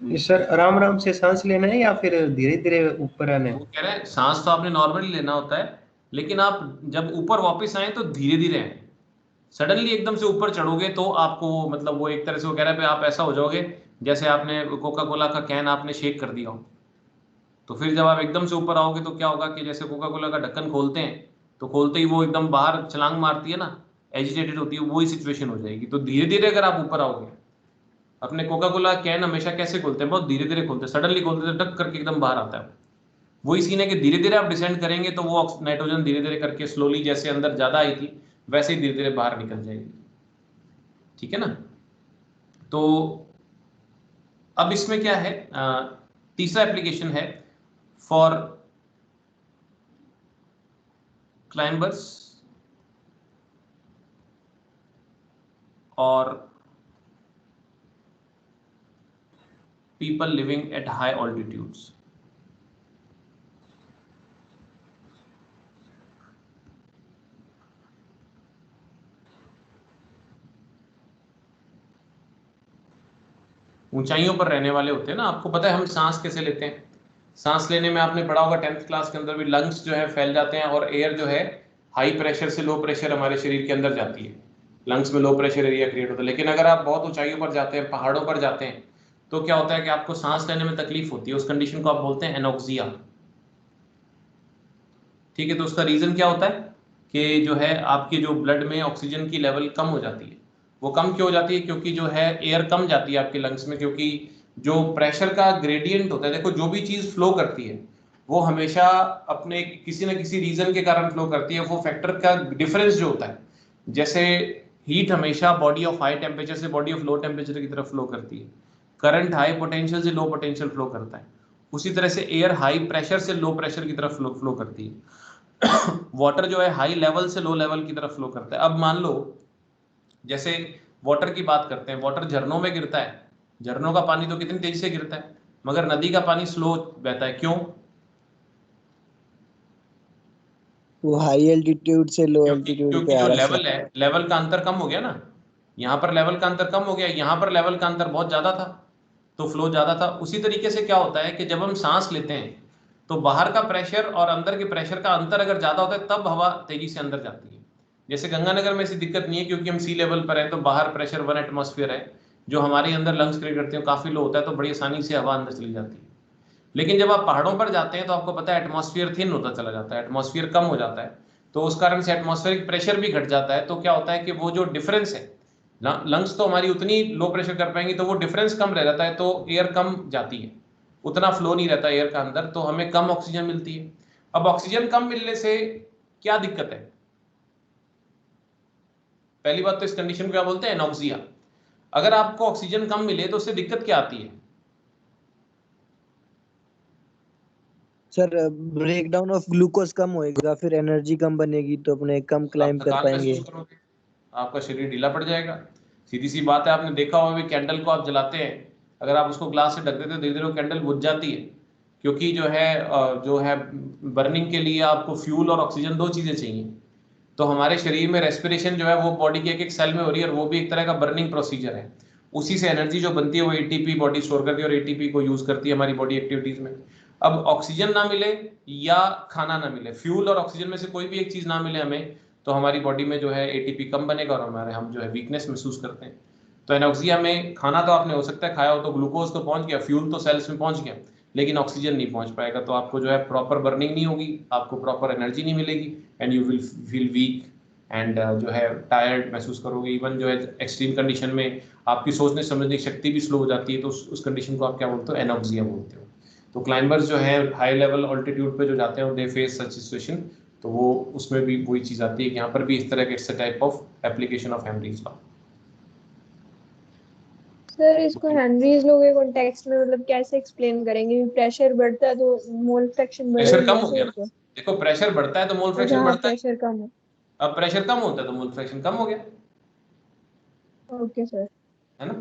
ये सर आराम आराम से सांस लेना है या फिर धीरे धीरे ऊपर आना वो है? कह रहे हैं सांस तो आपने नॉर्मली लेना होता है, लेकिन आप जब ऊपर वापस आए तो धीरे धीरे आए। सडनली एकदम से ऊपर चढ़ोगे तो आपको मतलब वो एक तरह से वो कह रहा है आप ऐसा हो जाओगे जैसे आपने कोका कोला का कैन आपने शेक कर दिया हो। तो फिर जब आप एकदम से ऊपर आओगे तो क्या होगा कि जैसे कोका कोला का ढक्कन खोलते हैं तो खोलते ही वो एकदम बाहर छलांग मारती है ना, एजिटेटेड होती है, वही सिचुएशन हो जाएगी। तो धीरे धीरे अगर आप ऊपर आओगे, अपने कोका कोला कैन हमेशा कैसे खोलते हैं, बहुत धीरे धीरे खोलते हैं, सडनली खोलते हैं टक करके एकदम बाहर आता है। वही सीन है कि धीरे धीरे आप डिसेंड करेंगे तो वो नाइट्रोजन धीरे धीरे करके स्लोली जैसे अंदर ज्यादा आई थी वैसे ही धीरे धीरे बाहर निकल जाएगी, ठीक है ना। तो अब इसमें क्या है, तीसरा एप्लीकेशन है फॉर क्लाइंबर्स और people living at high altitudes। ऊंचाइयों पर रहने वाले होते हैं ना, आपको पता है हम सांस कैसे लेते हैं। सांस लेने में आपने पढ़ा होगा 10th क्लास के अंदर भी, लंग्स जो है फैल जाते हैं और एयर जो है हाई प्रेशर से लो प्रेशर हमारे शरीर के अंदर जाती है, लंग्स में लो प्रेशर एरिया क्रिएट होता है। लेकिन अगर आप बहुत ऊंचाइयों पर जाते हैं, पहाड़ों पर जाते हैं, तो क्या होता है कि आपको सांस लेने में तकलीफ होती है। उस कंडीशन को आप बोलते हैं एनोक्सिया, ठीक है। तो उसका रीजन क्या होता है कि जो है आपके जो ब्लड में ऑक्सीजन की लेवल कम हो जाती है। वो कम क्यों हो जाती है? क्योंकि जो है एयर कम जाती है आपके लंग्स में, क्योंकि जो प्रेशर का ग्रेडियंट होता है, देखो जो भी चीज फ्लो करती है वो हमेशा अपने किसी न किसी रीजन के कारण फ्लो करती है। वो फैक्टर का डिफरेंस जो होता है, जैसे हीट हमेशा बॉडी ऑफ हाई टेम्परेचर से बॉडी ऑफ लो टेम्परेचर की तरफ फ्लो करती है, करंट हाई पोटेंशियल से लो पोटेंशियल फ्लो करता है, उसी तरह से एयर हाई प्रेशर से लो प्रेशर की तरफ फ्लो करती है। वाटर जो है हाई लेवल से लो लेवल की तरफ फ्लो करता है। अब मान लो जैसे वाटर की बात करते हैं, वाटर झरनों में गिरता है, झरनों का पानी तो कितनी तेजी से गिरता है, मगर नदी का पानी स्लो बहता है, क्यों? वो हाई एल्टीट्यूड से लो एल्टीट्यूड पे क्योंकि आ जो रहा है लेवल है, लेवल का अंतर कम हो गया ना, यहाँ पर लेवल का अंतर कम हो गया, यहाँ पर लेवल का अंतर बहुत ज्यादा था तो फ्लो ज्यादा था। उसी तरीके से क्या होता है कि जब हम सांस लेते हैं तो बाहर का प्रेशर और अंदर के प्रेशर का अंतर अगर ज्यादा होता है तब हवा तेजी से अंदर जाती है। जैसे गंगानगर में ऐसी दिक्कत नहीं है क्योंकि हम सी लेवल पर है, तो बाहर प्रेशर 1 एटमॉस्फेयर है, जो हमारे अंदर लंग्स क्रिएट करते हैं काफी लो होता है, तो बड़ी आसानी से हवा अंदर चली जाती है। लेकिन जब आप पहाड़ों पर जाते हैं तो आपको पता है एटमॉस्फेयर थिन होता चला जाता है, एटमॉस्फेयर कम हो जाता है, तो उस कारण से एटमॉस्फेरिक प्रेशर भी घट जाता है। तो क्या होता है कि वो जो डिफरेंस है, लंग्स तो हमारी उतनी लो प्रेशर कर पाएंगी, तो वो डिफरेंस कम रह जाता है, तो एयर कम जाती है, उतना फ्लो नहीं रहता एयर का अंदर, तो हमें कम ऑक्सीजन मिलती है। अब ऑक्सीजन कम मिलने से क्या दिक्कत है? पहली बात तो इस कंडीशन को क्या बोलते हैं? एनोक्सिया। अगर आपको ऑक्सीजन कम मिले तो उससे दिक्कत क्या आती है? सर ब्रेकडाउन ऑफ ग्लूकोज कम होएगा, फिर एनर्जी कम बनेगी तो अपने कम क्लाइंब कर पाएंगे। करोगे, आपका शरीर ढीला पड़ जाएगा। सीधी सी बात है, आपने देखा होगा भी कैंडल को आप जलाते हैं, अगर आप उसको ग्लास से ढक देते हैं धीरे धीरे वो कैंडल बुझ जाती है, क्योंकि जो है बर्निंग के लिए आपको फ्यूल और ऑक्सीजन दो चीजें चाहिए। तो हमारे शरीर में रेस्पिरेशन जो है वो बॉडी के एक एक सेल में हो रही है और वो भी एक तरह का बर्निंग प्रोसीजर है। उसी से एनर्जी जो बनती है वो एटीपी बॉडी स्टोर करती है और एटीपी को यूज करती है हमारी बॉडी एक्टिविटीज में। अब ऑक्सीजन ना मिले या खाना ना मिले, फ्यूल और ऑक्सीजन में से कोई भी एक चीज ना मिले हमें, तो हमारी बॉडी में जो है एटीपी कम बनेगा और हम जो है वीकनेस महसूस करते हैं। तो एनोक्सिया में खाना तो आपने हो सकता है खाया हो, तो ग्लूकोज तो पहुंच गया, फ्यूल तो सेल्स में पहुंच गया, लेकिन ऑक्सीजन नहीं पहुंच पाएगा, तो आपको जो है प्रॉपर बर्निंग नहीं होगी, आपको प्रॉपर एनर्जी नहीं मिलेगी and you will feel weak and जो है टायर्ड महसूस करोगे। इवन जो है एक्सट्रीम कंडीशन में आपकी सोचने समझने की शक्ति भी स्लो हो जाती है, तो उस कंडीशन को आप क्या बोलते हो, एनोक्सिया बोलते हो। तो क्लाइंबर्स जो है हाई लेवल ऑल्टीट्यूड पे जो जाते हैं दे फेस सच सिचुएशन, तो वो उसमें भी वही चीज आती है कि यहाँ पर भी इस तरह के it's a type of application of Henry's law. Sir इसको हेनरीज लॉ के कॉन्टेक्स्ट में मतलब कैसे एक्सप्लेन करेंगे? प्रेशर बढ़ता है तो मोल फ्रैक्शन प्रेशर कम हो बढ़ेगा गया ना, देखो प्रेशर बढ़ता है तो मोल फ्रैक्शन जहाँ बढ़ता है, प्रेशर कम है। अब प्रेशर कम होता है तो मोल फ्रैक्शन कम हो गया, ओके सर। है ना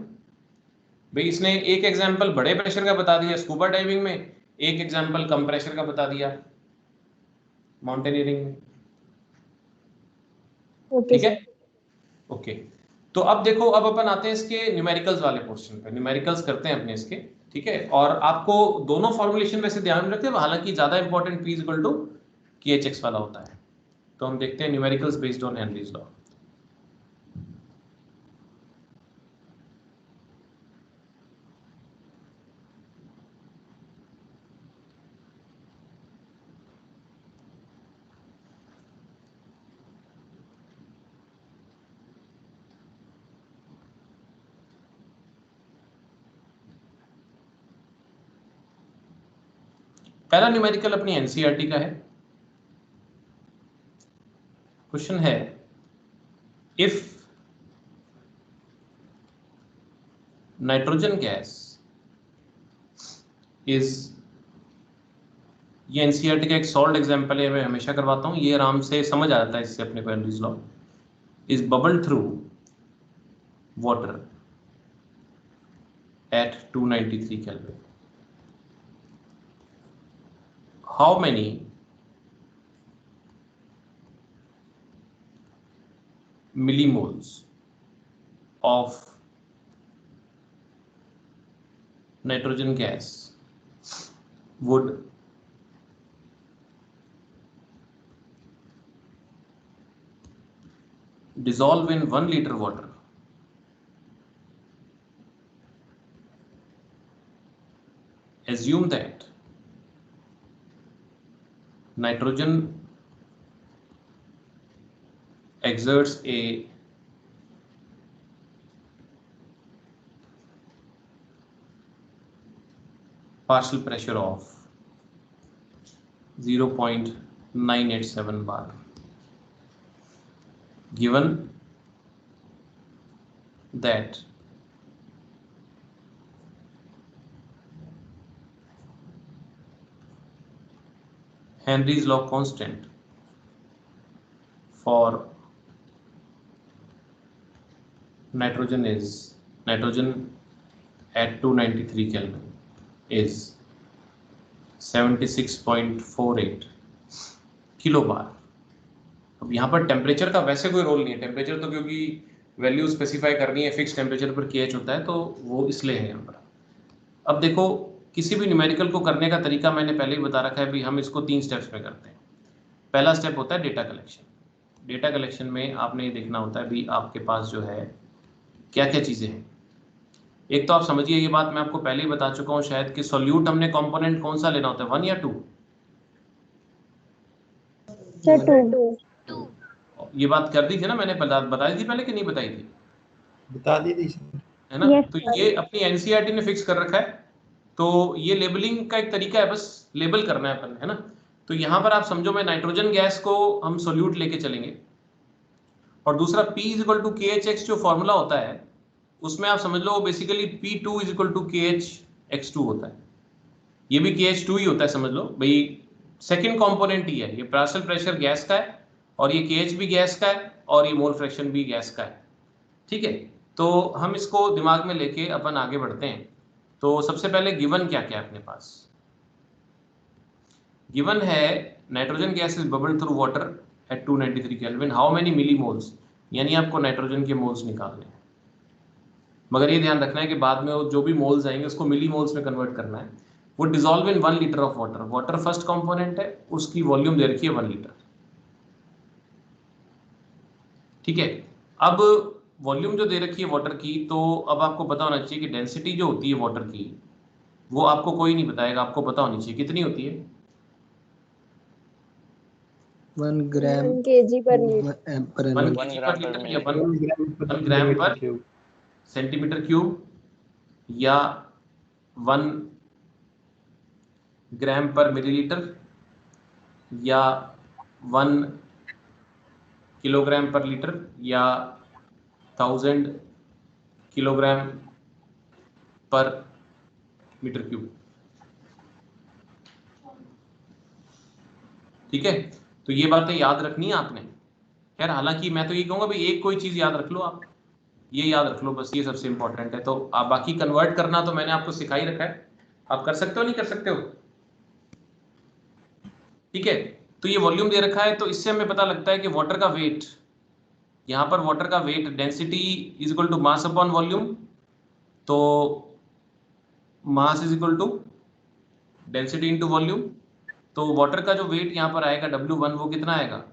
भाई। इसने एक एग्जांपल बड़े प्रेशर का बता दिया स्कूबा डाइविंग में, एक एग्जांपल कम प्रेशर का बता दिया माउंटेनियरिंग में। ओके ठीक है, सर। ओके। तो अब देखो, अब अपन आते हैं इसके न्यूमेरिकल्स वाले पोर्शन पे, न्यूमेरिकल्स करते हैं अपने इसके, ठीक है। और आपको दोनों फॉर्मुलेशन में से ध्यान रखते हैं, हालांकि ज्यादा important P equal to KHX वाला होता है। तो हम देखते हैं numericals based on Henry's law. पहला न्यूमेरिकल अपनी एनसीईआरटी का है। क्वेश्चन है, इफ नाइट्रोजन गैस इज, ये एनसीईआरटी का एक सॉल्व एग्जांपल है, मैं हमेशा करवाता हूं, ये आराम से समझ आ जाता है इससे अपने को Henry's law. Is bubbled through water at 293 Kelvin. How many millimoles of nitrogen gas would dissolve in 1 liter water assume that nitrogen exerts a partial pressure of 0.987 bar, given that Henry's law constant for nitrogen at 293 Kelvin is 76.48 kilo बार। अब यहाँ पर temperature का वैसे कोई role नहीं है, temperature तो क्योंकि वैल्यू स्पेसिफाई करनी है, फिक्स टेम्परेचर पर KH होता है, तो वो इसलिए है यहाँ पर। अब देखो, किसी भी न्यूमेरिकल को करने का तरीका मैंने पहले ही बता रखा है भी, हम इसको 3 स्टेप्स में करते हैं। पहला स्टेप होता है डेटा कलेक्शन। डेटा कलेक्शन में आपने ये देखना होता है भी आपके पास जो है क्या क्या चीज़ें हैं। एक तो आप समझिए, ये बात मैं आपको पहले ही बता चुका हूँ शायद, कि सॉल्यूट हमने कंपोनेंट कौन सा लेना होता है, 1 या 2? सर 2। ये बात कर दी थी ना मैंने, बताई थी पहले कि नहीं बताई थी? बता दी थी है ना। Yes, तो ये अपनी एनसीईआरटी ने फिक्स कर रखा है, तो ये लेबलिंग का एक तरीका है, बस लेबल करना है अपन, है ना। तो यहाँ पर आप समझो, मैं नाइट्रोजन गैस को हम सोल्यूट लेके चलेंगे, और दूसरा P इक्वल टू KHX जो फॉर्मूला होता है उसमें आप समझ लो basically P2 equal to KHX2 होता है। ये भी KH2 ही होता है, समझ लो भाई, सेकंड कंपोनेंट ही है। ये पार्शियल प्रेशर गैस का है, और ये KH भी गैस का है, और ये मोल फ्रैक्शन भी गैस का है, ठीक है। तो हम इसको दिमाग में लेके अपन आगे बढ़ते हैं। तो सबसे पहले गिवन क्या क्या है अपने पास? गिवन है nitrogen gas is bubbled through water at 293 kelvin, how many millimoles, यानी आपको नाइट्रोजन के मोल्स निकालने हैं। मगर ये ध्यान रखना है कि बाद में वो जो भी मोल्स आएंगे उसको मिली मोल्स में कन्वर्ट करना है। वो dissolve in 1 litre of water, water first component है, उसकी वॉल्यूम दे रखी है 1 लीटर। ठीक है, अब वॉल्यूम जो दे रखी है वाटर की, तो अब आपको पता होना चाहिए कि डेंसिटी जो होती है वाटर की वो आपको कोई नहीं बताएगा, आपको पता होनी चाहिए कितनी होती है। 1 ग्राम 1 kg per liter। 1 kg पर लीटर या 1 ग्राम पर सेंटीमीटर क्यूब या 1 ग्राम पर मिलीलीटर या 1 किलोग्राम पर लीटर या 1000 किलोग्राम पर मीटर क्यूब। ठीक है, तो ये बातें याद रखनी है आपने। यार हालांकि मैं तो ये कहूँगा भाई एक कोई चीज़ याद रख लो, आप ये याद रख लो बस, ये सबसे इंपॉर्टेंट है। तो आप बाकी कन्वर्ट करना तो मैंने आपको सिखा ही रखा है, आप कर सकते हो नहीं कर सकते हो। ठीक है, तो ये वॉल्यूम दे रखा है, तो इससे हमें पता लगता है कि वाटर का वेट, यहाँ पर वाटर का weight density is equal to mass upon volume. तो mass is equal to density into volume. तो वाटर का जो वेट यहाँ पर आएगा W1, वो कितना आएगा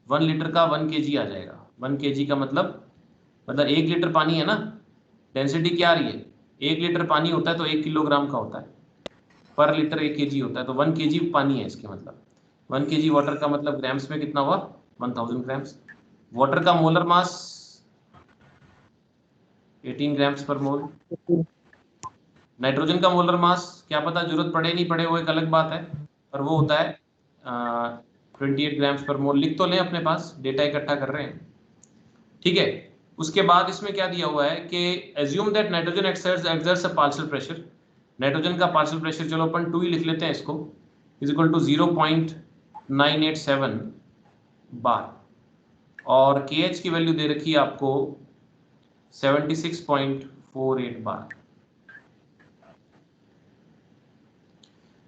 1 लीटर का 1 kg आ जाएगा। 1 kg का मतलब 1 लीटर पानी है ना, डेंसिटी क्या आ रही है, 1 लीटर पानी होता है तो 1 किलोग्राम का होता है, पर लीटर 1 kg होता है, तो 1 kg पानी है इसके मतलब। 1 kg वाटर का मतलब ग्राम्स में कितना हुआ 1000 ग्राम्स। वाटर का मोलर मास 18 ग्राम्स पर मोल। नाइट्रोजन का मोलर मास क्या पता जरूरत पड़े नहीं पड़े, वो एक अलग बात है, पर वो होता है 28 ग्राम्स पर मोल। लिख तो लें अपने पास, डेटा इकट्ठा कर रहे हैं। ठीक है, उसके बाद इसमें क्या दिया हुआ है कि assume that nitrogen exerts a partial pressure. Nitrogen का पार्शियल प्रेशर चलो अपन 2 ही लिख लेते हैं इसको, इज इक्वल टू 0.987 बार, और KH की वैल्यू दे रखी है आपको 76.48 बार।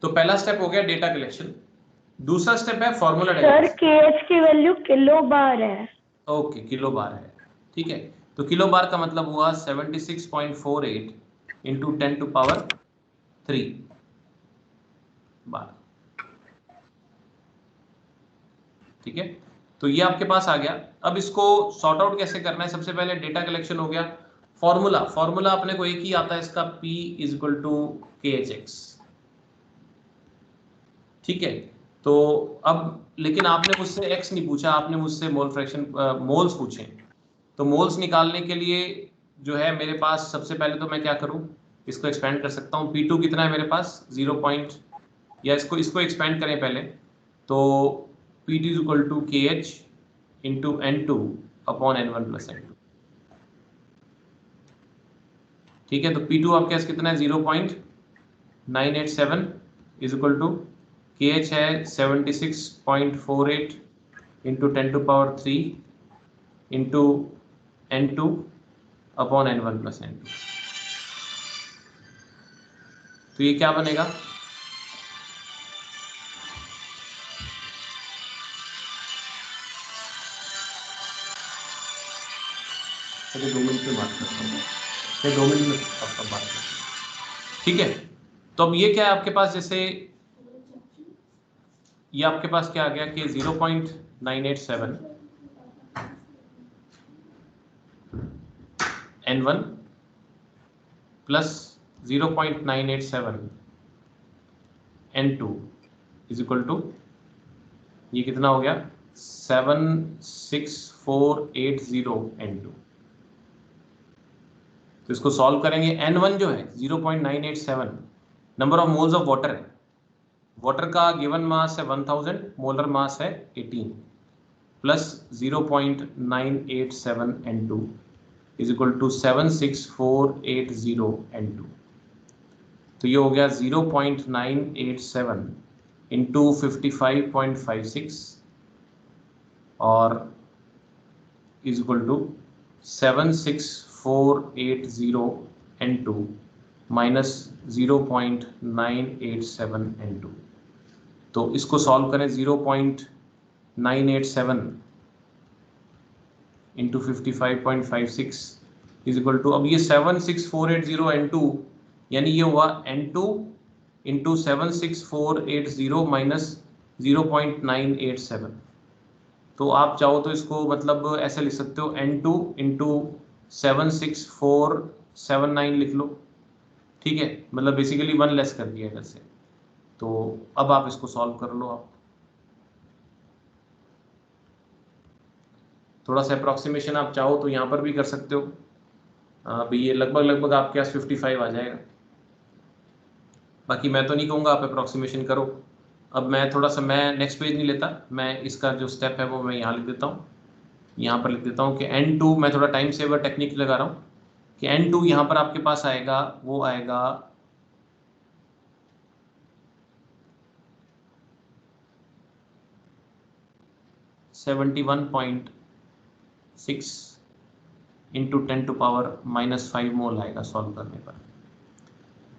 तो पहला स्टेप हो गया डेटा कलेक्शन। दूसरा स्टेप है फॉर्मूला सर KH की वैल्यू किलो बार है। ओके, किलो बार है। ठीक है, तो किलो बार का मतलब हुआ 76.48 इंटू 10⁻³ बार। ठीक है, तो ये आपके पास आ गया। अब इसको सॉर्ट आउट कैसे करना है, सबसे पहले डेटा कलेक्शन हो गया। फॉर्मूला अपने को एक ही आता है इसका, P is equal to KHX। ठीक है, तो अब लेकिन आपने मुझसे x नहीं पूछा, आपने मुझसे मोल फ्रैक्शन मोल्स पूछे। तो मोल्स निकालने के लिए जो है मेरे पास, सबसे पहले तो मैं क्या करूं, इसको एक्सपेंड कर सकता हूं। P2 कितना है मेरे पास 0. या इसको एक्सपेंड करें पहले, तो P2 is equal to KH into N2 upon N1 plus N2। ठीक है, तो P2 आपके पास कितना है 0.987 इज इक्वल टू KH है 76.48 into 10⁻³ into N2 upon N1 plus N2। तो ये क्या बनेगा, चलिए 2 मिनट में बात करता हूँ, 2 मिनट में आपका बात करता हूँ। ठीक है, तो अब ये क्या है आपके पास, जैसे ये आपके पास क्या आ गया कि 0.987 N1 plus 0.987 N2 is equal to, ये कितना हो गया 76480 N2। तो इसको सॉल्व करेंगे। N1 जो है 0.987 number of moles of water है, वाटर का गिवन मास है 1000, मोलर मास है 18, plus 0.987 N2 is equal to 76480 N2। तो ये हो गया 0.987 इंटू 55.56 और is equal to 76480 N2 minus 0.987 N2। तो इसको सॉल्व करें, 0.987 इंटू 55.56 इज इक्वल टू, अब ये 76480 N2 यानी ये हुआ N2 इंटू 76480 माइनस 0.987। तो आप चाहो तो इसको मतलब ऐसे लिख सकते हो N2 इंटू 76479 लिख लो, ठीक है, मतलब बेसिकली 1 लेस कर दिया इधर से। तो अब आप इसको सॉल्व कर लो। आप थोड़ा सा अप्रॉक्सीमेशन आप चाहो तो यहाँ पर भी कर सकते हो। भाई ये लगभग आपके पास 55 आ जाएगा। बाकी मैं तो नहीं कहूँगा, आप अप्रॉक्सीमेशन करो। अब मैं थोड़ा सा, मैं नेक्स्ट पेज नहीं लेता, मैं इसका जो स्टेप है वो मैं यहाँ लिख देता हूँ। यहाँ पर लिख देता हूँ कि N2, मैं थोड़ा टाइम सेवर टेक्निक लगा रहा हूँ कि N2 यहाँ पर आपके पास आएगा, वो आएगा 71.6 इंटू 10⁻⁻5 मोल आएगा सॉल्व करने पर,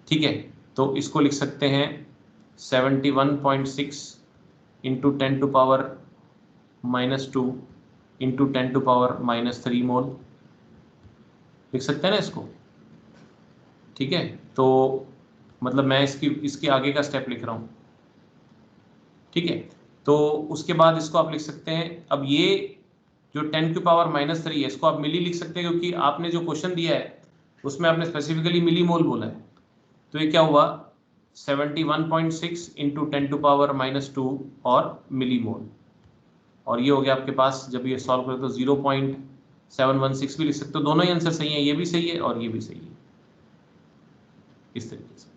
ठीक है। तो इसको लिख सकते हैं 71.6 इंटू 10⁻⁻2 इंटू 10⁻⁻3 मोल लिख सकते हैं ना इसको, ठीक है। तो मतलब मैं इसके आगे का स्टेप लिख रहा हूँ, ठीक है। तो उसके बाद इसको आप लिख सकते हैं, अब ये जो 10⁻⁻3 है इसको आप मिली लिख सकते हैं, क्योंकि आपने जो क्वेश्चन दिया है उसमें आपने स्पेसिफिकली मिली मोल बोला है। तो ये क्या हुआ 71.6 इंटू 10⁻⁻2 और मिली मोल, और ये हो गया आपके पास। जब ये सॉल्व करें तो 0.716 भी लिख सकते हो। दोनों ही आंसर सही है, ये भी सही है और ये भी सही है, इस तरीके से,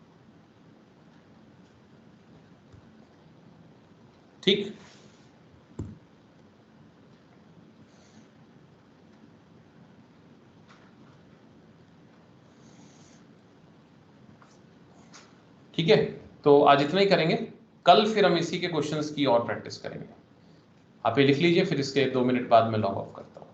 ठीक। ठीक है, तो आज इतना ही करेंगे। कल फिर हम इसी के क्वेश्चंस की और प्रैक्टिस करेंगे। आप ये लिख लीजिए, फिर इसके 2 मिनट बाद मैं लॉग ऑफ करता हूँ।